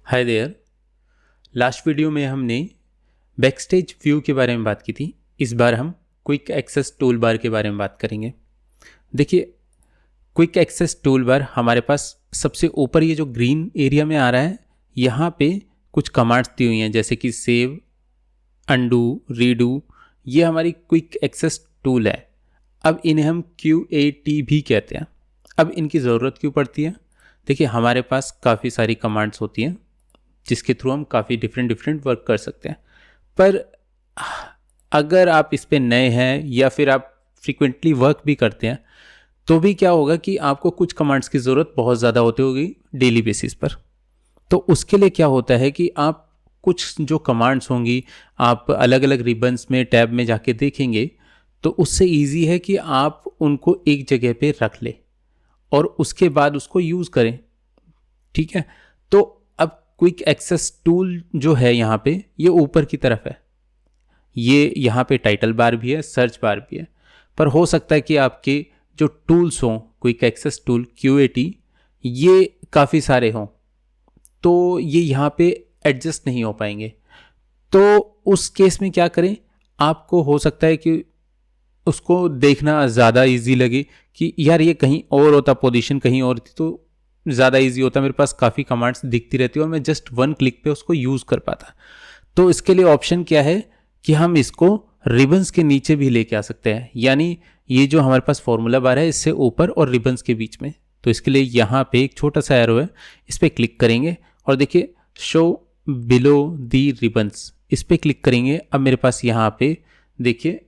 Hi there. Last video में हमने backstage view के बारे में बात की थी। इस बार हम क्विक एक्सेस टूल बार के बारे में बात करेंगे। देखिए, क्विक एक्सेस टूल बार हमारे पास सबसे ऊपर ये जो ग्रीन एरिया में आ रहा है, यहाँ पे कुछ कमांड्स दी हुई हैं जैसे कि सेव, अंडू, रीडू। ये हमारी क्विक एक्सेस टूल है। अब इन्हें हम QAT भी कहते हैं। अब इनकी ज़रूरत क्यों पड़ती है? देखिए, हमारे पास काफ़ी सारी कमांड्स होती हैं जिसके थ्रू हम काफ़ी डिफरेंट वर्क कर सकते हैं। पर अगर आप इस पे नए हैं या फिर आप फ्रीक्वेंटली वर्क भी करते हैं तो भी क्या होगा कि आपको कुछ कमांड्स की ज़रूरत बहुत ज़्यादा होती होगी डेली बेसिस पर। तो उसके लिए क्या होता है कि आप कुछ जो कमांड्स होंगी आप अलग अलग रिबन्स में टैब में जाके देखेंगे तो उससे ईजी है कि आप उनको एक जगह पे रख लें और उसके बाद उसको यूज़ करें। ठीक है, तो अब क्विक एक्सेस टूल जो है यहाँ पे ये ऊपर की तरफ है। ये यहाँ पे टाइटल बार भी है, सर्च बार भी है। पर हो सकता है कि आपके जो टूल्स हों, क्विक एक्सेस टूल QAT, ये काफ़ी सारे हों तो ये यहाँ पे एडजस्ट नहीं हो पाएंगे। तो उस केस में क्या करें, आपको हो सकता है कि उसको देखना ज़्यादा इजी लगे कि यार ये कहीं और होता, पोजीशन कहीं और थी तो ज़्यादा इजी होता, मेरे पास काफ़ी कमांड्स दिखती रहती और मैं जस्ट वन क्लिक पे उसको यूज़ कर पाता। तो इसके लिए ऑप्शन क्या है कि हम इसको रिबन्स के नीचे भी लेके आ सकते हैं, यानी ये जो हमारे पास फॉर्मूला बार है इससे ऊपर और रिबन्स के बीच में। तो इसके लिए यहाँ पे एक छोटा सा एरो है, इस पर क्लिक करेंगे और देखिए शो बिलो दी रिबन्स, इस पर क्लिक करेंगे। अब मेरे पास यहाँ पे देखिए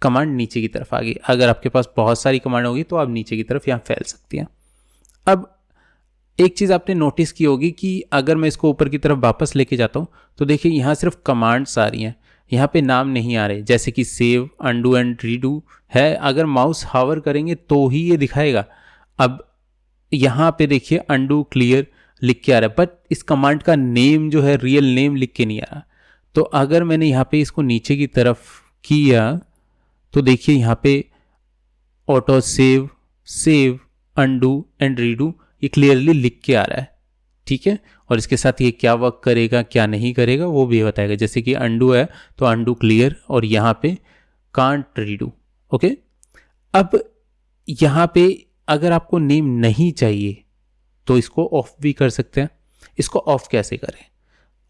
कमांड नीचे की तरफ आ गई। अगर आपके पास बहुत सारी कमांड होगी तो आप नीचे की तरफ यहाँ फैल सकती हैं। अब एक चीज़ आपने नोटिस की होगी कि अगर मैं इसको ऊपर की तरफ वापस लेके जाता हूँ तो देखिए यहाँ सिर्फ कमांड्स आ रही हैं, यहाँ पे नाम नहीं आ रहे, जैसे कि सेव, अंडू एंड रीडू है। अगर माउस हावर करेंगे तो ही ये दिखाएगा। अब यहाँ पे देखिए अंडू क्लियर लिख के आ रहा है, बट इस कमांड का नेम जो है रियल नेम लिख के नहीं आ रहा। तो अगर मैंने यहाँ पे इसको नीचे की तरफ किया तो देखिए यहाँ पे auto save, save, undo and redo ये क्लियरली लिख के आ रहा है। ठीक है, और इसके साथ ये क्या वर्क करेगा क्या नहीं करेगा वो भी बताएगा। जैसे कि अंडू है तो अंडू क्लियर और यहाँ पे कांट रीडू। ओके, अब यहाँ पे अगर आपको नेम नहीं चाहिए तो इसको ऑफ भी कर सकते हैं। इसको ऑफ कैसे करें?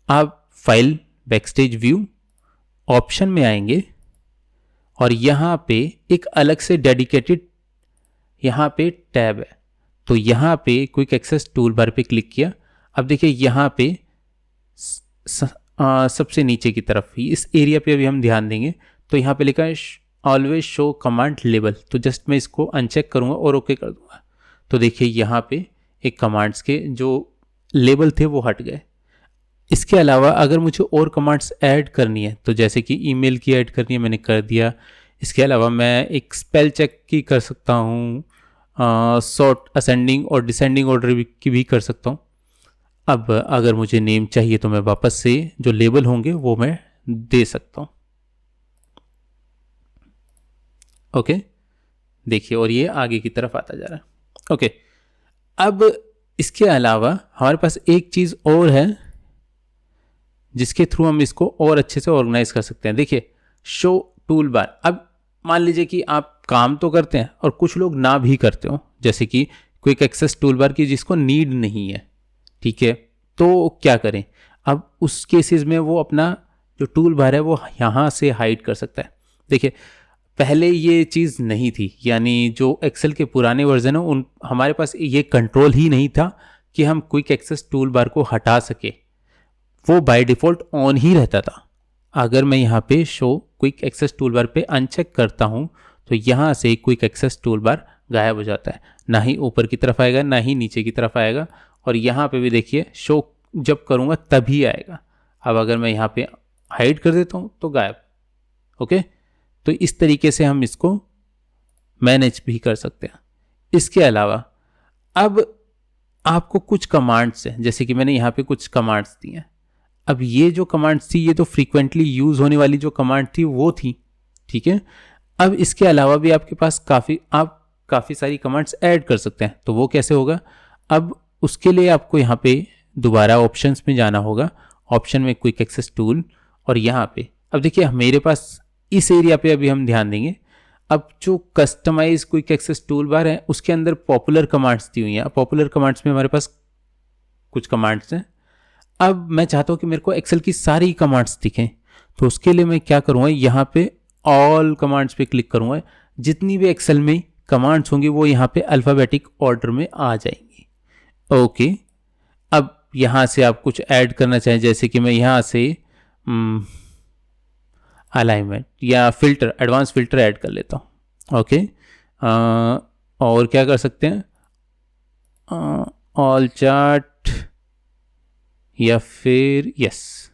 आप फाइल, बैकस्टेज व्यू, ऑप्शन में आएंगे और यहाँ पे एक अलग से डेडिकेटेड यहाँ पे टैब है, तो यहाँ पे क्विक एक्सेस टूल बार पे क्लिक किया। अब देखिए यहाँ पे सबसे नीचे की तरफ ही इस एरिया पे अभी हम ध्यान देंगे तो यहाँ पे लिखा है ऑलवेज शो कमांड लेबल। तो जस्ट मैं इसको अनचेक करूँगा और ओके कर दूंगा तो देखिए यहाँ पे एक कमांड्स के जो लेबल थे वो हट गए। इसके अलावा अगर मुझे और कमांड्स ऐड करनी है तो जैसे कि ईमेल की ऐड करनी है, मैंने कर दिया। इसके अलावा मैं एक स्पेल चेक की कर सकता हूँ, सॉर्ट असेंडिंग और डिसेंडिंग ऑर्डर की भी कर सकता हूँ। अब अगर मुझे नेम चाहिए तो मैं वापस से जो लेबल होंगे वो मैं दे सकता हूँ। ओके, देखिए, और ये आगे की तरफ आता जा रहा है। ओके, अब इसके अलावा हमारे पास एक चीज़ और है जिसके थ्रू हम इसको और अच्छे से ऑर्गेनाइज कर सकते हैं। देखिए, शो टूल बार। अब मान लीजिए कि आप काम तो करते हैं और कुछ लोग ना भी करते हो, जैसे कि क्विक एक्सेस टूल बार की जिसको नीड नहीं है। ठीक है, तो क्या करें? अब उस केसेस में वो अपना जो टूल बार है वो यहाँ से हाइड कर सकता है। देखिए, पहले ये चीज़ नहीं थी, यानी जो एक्सेल के पुराने वर्जन है उन हमारे पास ये कंट्रोल ही नहीं था कि हम क्विक एक्सेस टूल बार को हटा सके। वो बाय डिफ़ॉल्ट ऑन ही रहता था। अगर मैं यहाँ पे show quick access tool bar पे अनचेक करता हूँ तो यहाँ से क्विक एक्सेस टूल बार गायब हो जाता है, ना ही ऊपर की तरफ आएगा ना ही नीचे की तरफ आएगा। और यहाँ पे भी देखिए शो जब करूँगा तभी आएगा। अब अगर मैं यहाँ पे हाइड कर देता हूँ तो गायब। ओके, तो इस तरीके से हम इसको मैनेज भी कर सकते हैं। इसके अलावा अब आपको कुछ कमांड्स हैं, जैसे कि मैंने यहाँ पे कुछ कमांड्स दी हैं। अब ये जो कमांड्स थी ये तो फ्रीक्वेंटली यूज़ होने वाली जो कमांड थी वो थी। ठीक है, अब इसके अलावा भी आपके पास काफ़ी सारी कमांड्स ऐड कर सकते हैं। तो वो कैसे होगा? अब उसके लिए आपको यहाँ पे दोबारा ऑप्शंस में जाना होगा, ऑप्शन में क्विक एक्सेस टूल, और यहाँ पे अब देखिए मेरे पास इस एरिया पे अभी हम ध्यान देंगे। अब जो customise quick access tool bar है उसके अंदर पॉपुलर कमांड्स दी हुई हैं। पॉपुलर कमांड्स में हमारे पास कुछ कमांड्स हैं। अब मैं चाहता हूँ कि मेरे को एक्सेल की सारी कमांड्स दिखें, तो उसके लिए मैं क्या करूँगा, यहाँ पे ऑल कमांड्स पे क्लिक करूँगा। जितनी भी एक्सेल में कमांड्स होंगी वो यहाँ पे अल्फ़ाबेटिक ऑर्डर में आ जाएंगी। ओके, अब यहाँ से आप कुछ ऐड करना चाहें, जैसे कि मैं यहाँ से अलाइनमेंट या फिल्टर, एडवांस फिल्टर ऐड कर लेता हूँ। ओके, और क्या कर सकते हैं, ऑल चार्ट या फिर यस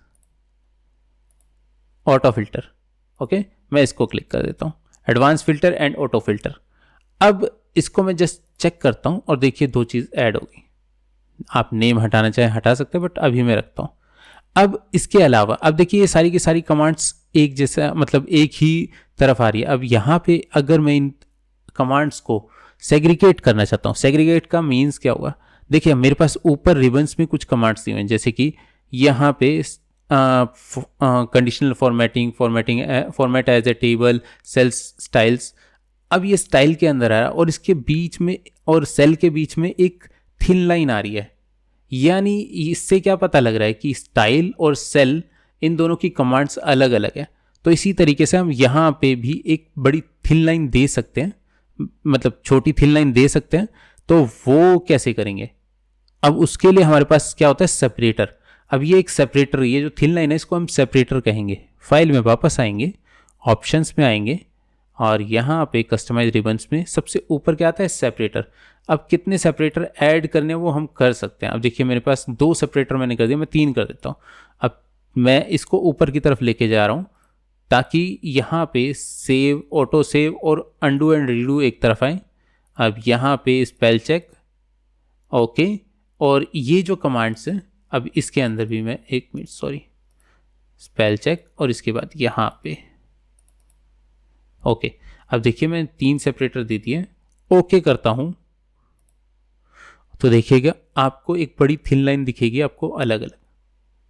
ऑटो फिल्टर। ओके, मैं इसको क्लिक कर देता हूँ, advance filter and auto filter. अब इसको मैं जस्ट चेक करता हूँ और देखिए दो चीज़ ऐड हो गई। आप नेम हटाना चाहें हटा सकते हैं, बट अभी मैं रखता हूँ। अब इसके अलावा अब देखिए ये सारी की सारी कमांड्स एक जैसा, मतलब एक ही तरफ आ रही है। अब यहाँ पे अगर मैं इन कमांड्स को सेग्रीगेट करना चाहता हूँ, सेग्रीगेट का मीन्स क्या हुआ, देखिए मेरे पास ऊपर रिबन्स में कुछ कमांड्स दिए हुए हैं, जैसे कि यहाँ पे conditional formatting, format as a table, cells styles. अब ये स्टाइल के अंदर आ रहा है और इसके बीच में और सेल के बीच में एक थिन लाइन आ रही है। यानी इससे क्या पता लग रहा है कि स्टाइल और सेल इन दोनों की कमांड्स अलग अलग है। तो इसी तरीके से हम यहाँ पे भी एक बड़ी थिन लाइन दे सकते हैं, मतलब छोटी थिन लाइन दे सकते हैं। तो वो कैसे करेंगे, अब उसके लिए हमारे पास क्या होता है, सेपरेटर। अब ये एक सेपरेटर, ये जो थिन लाइन है इसको हम सेपरेटर कहेंगे। फाइल में वापस आएंगे, ऑप्शंस में आएंगे और यहाँ पे कस्टमाइज रिबन्स में सबसे ऊपर क्या आता है, सेपरेटर। अब कितने सेपरेटर ऐड करने वो हम कर सकते हैं। अब देखिए मेरे पास 2 सेपरेटर मैंने कर दिया, मैं 3 कर देता हूँ। अब मैं इसको ऊपर की तरफ लेके जा रहा हूँ ताकि यहाँ पे सेव, ऑटो सेव और अंडू एंड रीडू एक तरफ आए। अब यहाँ पे स्पेल चेक, ओके, और ये जो कमांड्स हैं अब इसके अंदर भी मैं एक मिनट सॉरी, स्पेल चेक और इसके बाद यहाँ पे ओके। अब देखिए मैं 3 सेपरेटर दे दिए, ओके करता हूँ तो देखिएगा आपको एक बड़ी थिन लाइन दिखेगी आपको अलग अलग,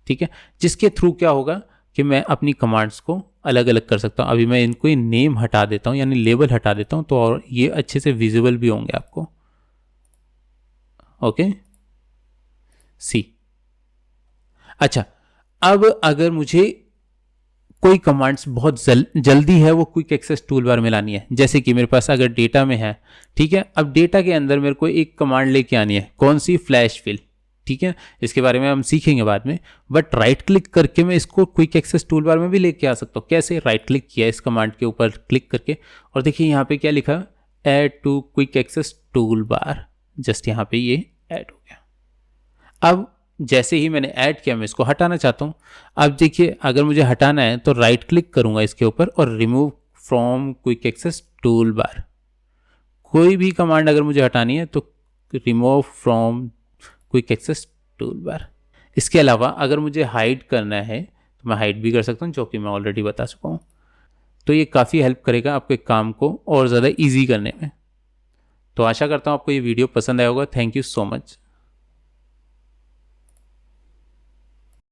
ठीक है, जिसके थ्रू क्या होगा कि मैं अपनी कमांड्स को अलग अलग कर सकता हूँ। अभी मैं इनको नेम हटा देता हूँ, यानी लेबल हटा देता हूँ, तो और ये अच्छे से विजिबल भी होंगे आपको। ओके, सी। अच्छा, अब अगर मुझे कोई कमांड्स बहुत जल्दी है वो क्विक एक्सेस टूल बार में लानी है, जैसे कि मेरे पास अगर डेटा में है, ठीक है, अब डेटा के अंदर मेरे को एक कमांड लेके आनी है, कौन सी, फ्लैश फिल, ठीक है, इसके बारे में हम सीखेंगे बाद में। बट राइट क्लिक करके मैं इसको क्विक एक्सेस टूल बार में भी लेके आ सकता हूँ। कैसे, राइट क्लिक किया इस कमांड के ऊपर क्लिक करके और देखिए यहाँ पे क्या लिखा, add to quick access tool bar, just यहाँ पे ये ऐड हो गया। अब जैसे ही मैंने ऐड किया मैं इसको हटाना चाहता हूँ। अब देखिए अगर मुझे हटाना है तो राइट क्लिक करूंगा इसके ऊपर और remove from quick access tool bar. कोई भी कमांड अगर मुझे हटानी है तो remove from quick access tool bar. इसके अलावा अगर मुझे हाइड करना है तो मैं हाइड भी कर सकता हूँ, जो कि मैं ऑलरेडी बता चुका हूँ। तो ये काफ़ी हेल्प करेगा आपके काम को और ज़्यादा ईजी करने में। तो आशा करता हूँ आपको ये वीडियो पसंद आया होगा। Thank you so much.